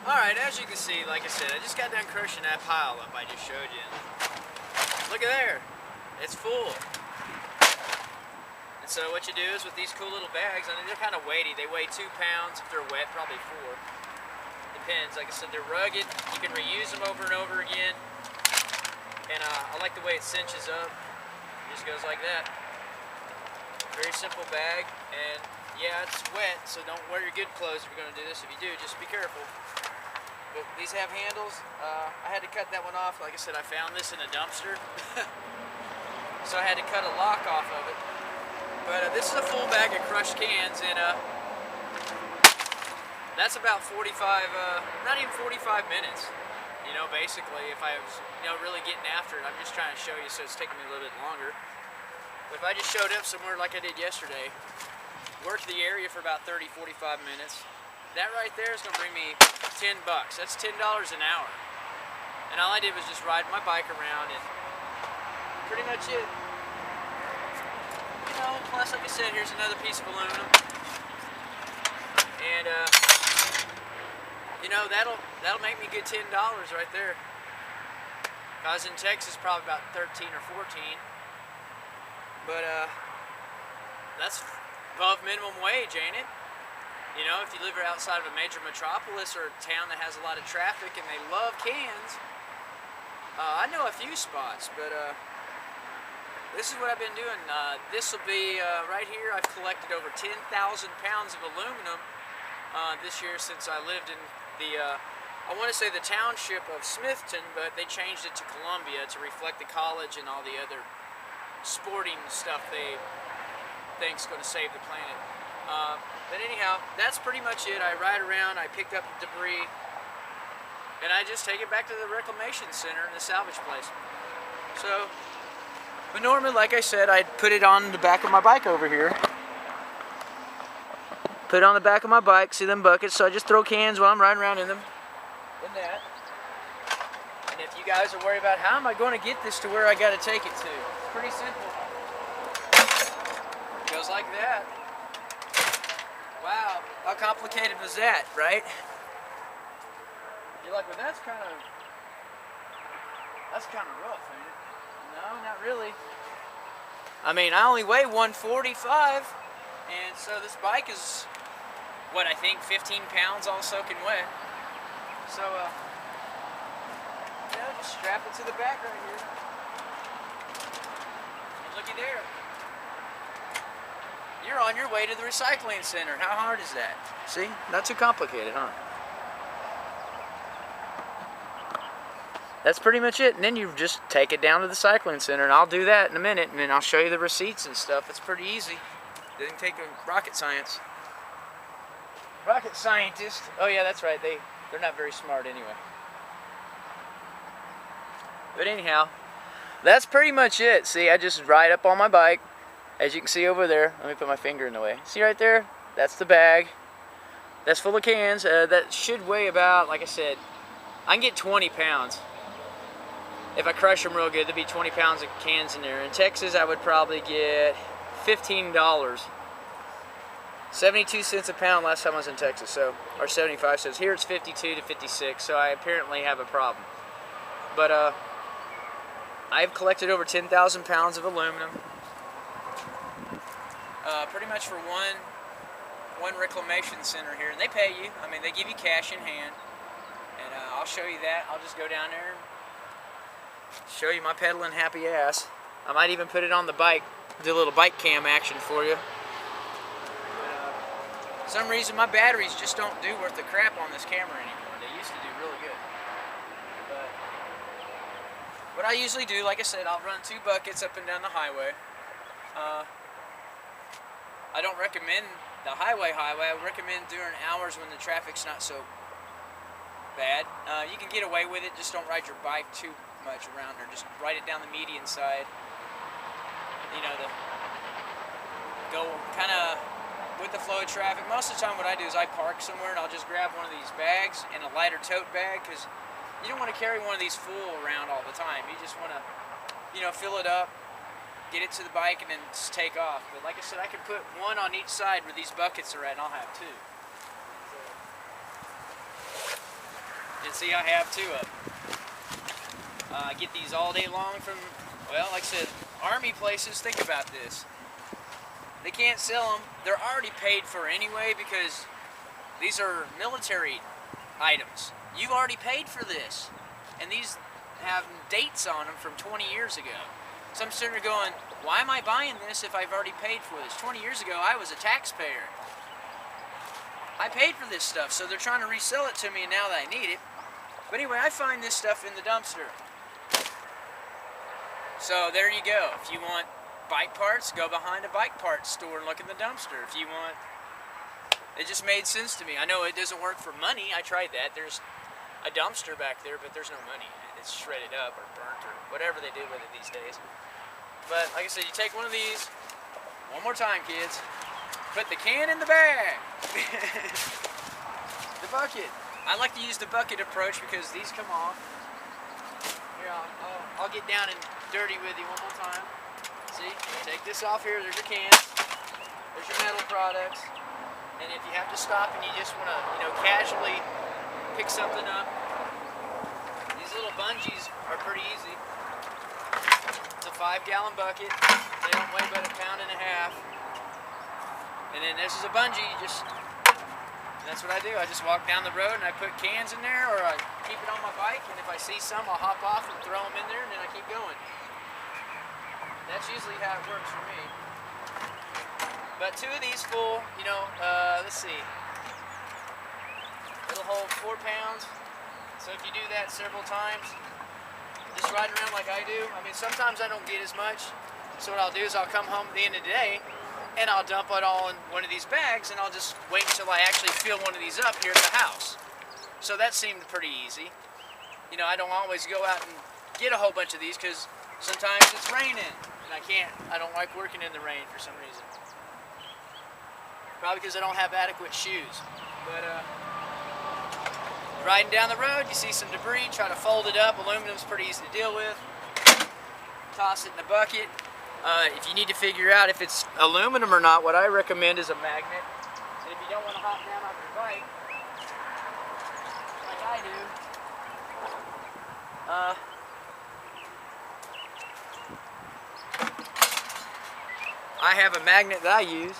Alright, as you can see, like I said, I just got done crushing that pile up I just showed you. Look at there. It's full. And so what you do is with these cool little bags, I mean, they're kind of weighty. They weigh 2 pounds. If they're wet, probably 4. Depends. Like I said, they're rugged. You can reuse them over and over again. And I like the way it cinches up. It just goes like that. Very simple bag. And yeah, it's wet, so don't wear your good clothes if you're going to do this. If you do, just be careful. But these have handles. I had to cut that one off. Like I said, I found this in a dumpster. So I had to cut a lock off of it. But this is a full bag of crushed cans, and that's about 45, not even 45 minutes. You know, basically, if I was, really getting after it, I'm just trying to show you, so it's taking me a little bit longer. But if I just showed up somewhere like I did yesterday, worked the area for about 30, 45 minutes, that right there is going to bring me $10. That's $10 an hour. And all I did was just ride my bike around, and pretty much it. Plus, like I said, here's another piece of aluminum. And, that'll make me a good $10 right there. If I was in Texas, probably about 13 or 14. But, that's above minimum wage, ain't it? If you live outside of a major metropolis or a town that has a lot of traffic and they love cans, I know a few spots, but this is what I've been doing. This will be right here. I've collected over 10,000 pounds of aluminum this year since I lived in the, I want to say the township of Smithton, but they changed it to Columbia to reflect the college and all the other sporting stuff they think's going to save the planet. But anyhow, that's pretty much it. I ride around, I pick up debris, and I just take it back to the reclamation center in the salvage place. So, but normally, like I said, I'd put it on the back of my bike over here. Put it on the back of my bike, see them buckets, so I just throw cans while I'm riding around in them. In that. And if you guys are worried about how am I going to get this to where I got to take it to, it's pretty simple. It goes like that. Wow, how complicated was that, right? You're like, well, that's kind of rough, ain't it? No, not really. I mean, I only weigh 145, and so this bike is, what, I think 15 pounds all soaking wet. So, just strap it to the back right here. And looky there. You're on your way to the recycling center. How hard is that? See? Not too complicated, huh? That's pretty much it. And then you just take it down to the recycling center, and I'll do that in a minute, and then I'll show you the receipts and stuff. It's pretty easy. Doesn't take rocket science. Rocket scientists. Oh yeah, that's right. They're not very smart anyway. But anyhow, that's pretty much it. See, I just ride up on my bike. As you can see over there, let me put my finger in the way. See right there? That's the bag. That's full of cans. That should weigh about, like I said, I can get 20 pounds. If I crush them real good, there'll be 20 pounds of cans in there. In Texas, I would probably get $15. 72 cents a pound last time I was in Texas, so, or 75 cents. Here it's 52 to 56, so I apparently have a problem. But I've collected over 10,000 pounds of aluminum. Pretty much for one reclamation center here, and they pay you. I mean, they give you cash in hand, and I'll show you that. I'll just go down there and show you my pedaling happy ass. I might even put it on the bike, do a little bike cam action for you. For some reason, my batteries just don't do worth the crap on this camera anymore. They used to do really good. But what I usually do, like I said, I'll run 2 buckets up and down the highway. I don't recommend the highway. I recommend during hours when the traffic's not so bad. You can get away with it, just don't ride your bike too much around there. Just ride it down the median side. Go kind of with the flow of traffic. Most of the time what I do is I park somewhere and I'll just grab one of these bags and a lighter tote bag, because you don't want to carry one of these full around all the time. You just want to, fill it up, get it to the bike, and then just take off. But like I said, I can put one on each side where these buckets are at, and I'll have 2. And see, I have 2 of them. I get these all day long from, well, like I said, army places. Think about this. They can't sell them. They're already paid for anyway because these are military items. You've already paid for this. And these have dates on them from 20 years ago. So I'm sitting there going, why am I buying this if I've already paid for this? 20 years ago, I was a taxpayer. I paid for this stuff, so they're trying to resell it to me now that I need it. But anyway, I find this stuff in the dumpster. So there you go. If you want bike parts, go behind a bike parts store and look in the dumpster. If you want, it just made sense to me. I know it doesn't work for money. I tried that. There's a dumpster back there, but there's no money. It's shredded up or burnt or whatever they do with it these days. But like I said, you take one of these, one more time, kids. Put the can in the bag. The bucket. I like to use the bucket approach because these come off. Here, I'll get down and dirty with you one more time. See, take this off here. There's your can. There's your metal products. And if you have to stop and you just want to, casually pick something up, these little bungees are pretty easy. It's a 5-gallon bucket. They don't weigh but 1.5 pounds. And then this is a bungee. That's what I do. I just walk down the road and I put cans in there, or I keep it on my bike, and if I see some, I'll hop off and throw them in there, and then I keep going. That's usually how it works for me. But 2 of these full, let's see. It'll hold 4 pounds. So if you do that several times, just riding around like I do, I mean, sometimes I don't get as much. So what I'll do is I'll come home at the end of the day, and I'll dump it all in one of these bags, and I'll just wait until I actually fill one of these up here at the house. So that seemed pretty easy. I don't always go out and get a whole bunch of these because sometimes it's raining, and I don't like working in the rain for some reason. Probably because I don't have adequate shoes. But riding down the road, you see some debris, try to fold it up. Aluminum's pretty easy to deal with. Toss it in the bucket. If you need to figure out if it's aluminum or not, what I recommend is a magnet. And if you don't want to hop down off your bike, like I do, I have a magnet that I use.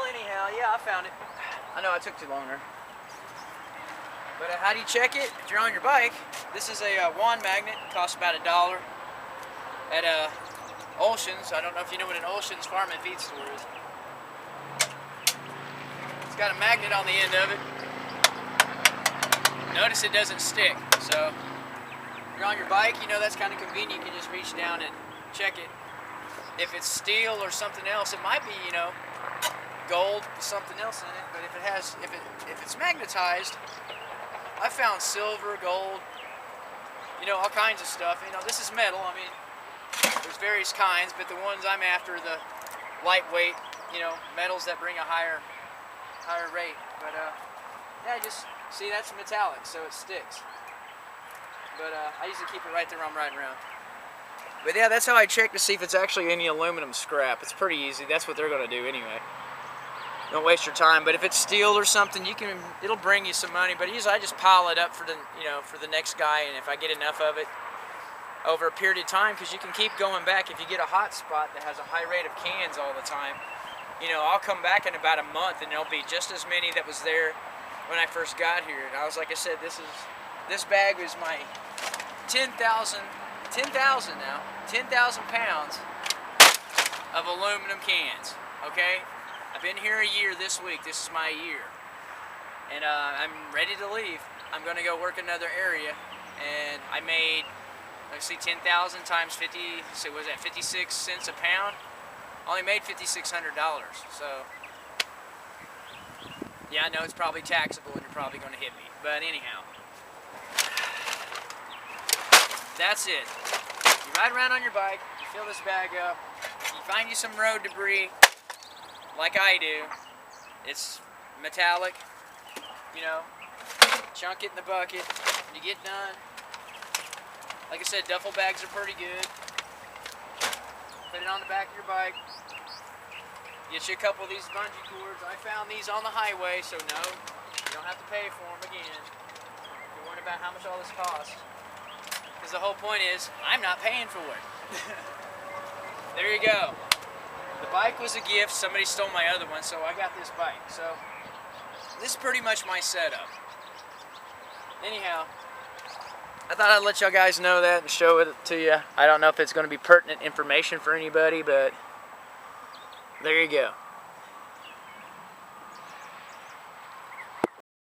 Anyhow, yeah, I found it. I know I took too long there. But how do you check it? If you're on your bike, this is a wand magnet. It costs about $1 at Ocean's. I don't know if you know what an Ocean's farm and feed store is. It's got a magnet on the end of it. Notice it doesn't stick. So if you're on your bike, that's kind of convenient. You can just reach down and check it. If it's steel or something else, it might be, gold with something else in it, but if it's magnetized, I found silver, gold, all kinds of stuff. This is metal. I mean, there's various kinds, but the ones I'm after are the lightweight, metals that bring a higher rate. But yeah, just see, that's metallic, so it sticks. But I usually keep it right there when I'm riding around. But yeah, that's how I check to see if it's actually any aluminum scrap. It's pretty easy. That's what they're going to do anyway. Don't waste your time. But if it's steel or something, it'll bring you some money. But usually I just pile it up for the next guy, and if I get enough of it over a period of time, because you can keep going back. If you get a hot spot that has a high rate of cans all the time, I'll come back in about a month, and there'll be just as many that was there when I first got here. And I was, like I said, this bag was my 10,000 pounds of aluminum cans, okay? I've been here a year this week. This is my year. And I'm ready to leave. I'm going to go work another area. And I made, let's see, 10,000 times 50, so was that 56 cents a pound? I only made $5,600. So, yeah, I know it's probably taxable and you're probably going to hit me. But anyhow, that's it. You ride around on your bike, you fill this bag up, you find you some road debris, like I do. It's metallic, you know, chunk it in the bucket, when you get done. Like I said, duffel bags are pretty good. Put it on the back of your bike. Get you a couple of these bungee cords. I found these on the highway, so no, you don't have to pay for them again. You're worried about how much all this costs. Because the whole point is, I'm not paying for it. There you go. The bike was a gift. Somebody stole my other one, so I got this bike. So this is pretty much my setup. Anyhow, I thought I'd let y'all guys know that and show it to you. I don't know if it's going to be pertinent information for anybody, but there you go.